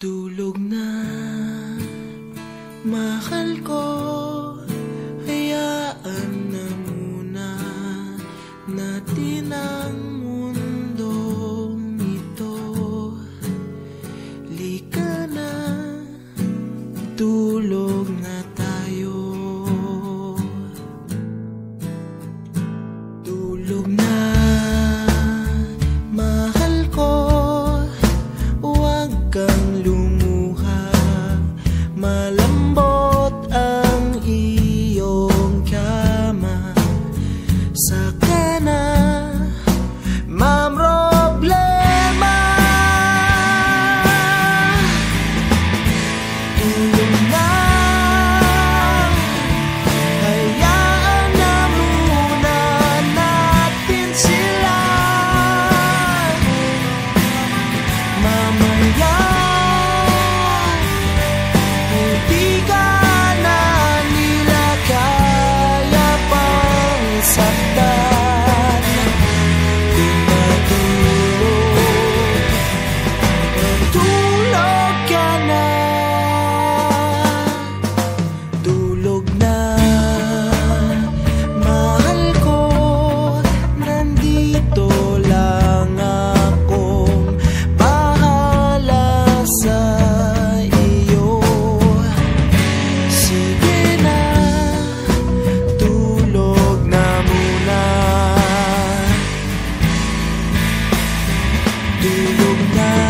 Tulog na, mahal ko, hayaan na muna natin ang mundong ito. Lika na, tulog na tayo. Tulog na, mahal ko, huwag kang lumuha. Malambot ang iyong kama. Saka na mamroblema. Tulog na, hayaan na muna natin sila. Mamaya hindi ka na nila kaya pang saktan. Tulog ka na, tulog na, mahal ko, nandito lang akong bahala sa iyo. Sige na, tulog na muna. Tulog na.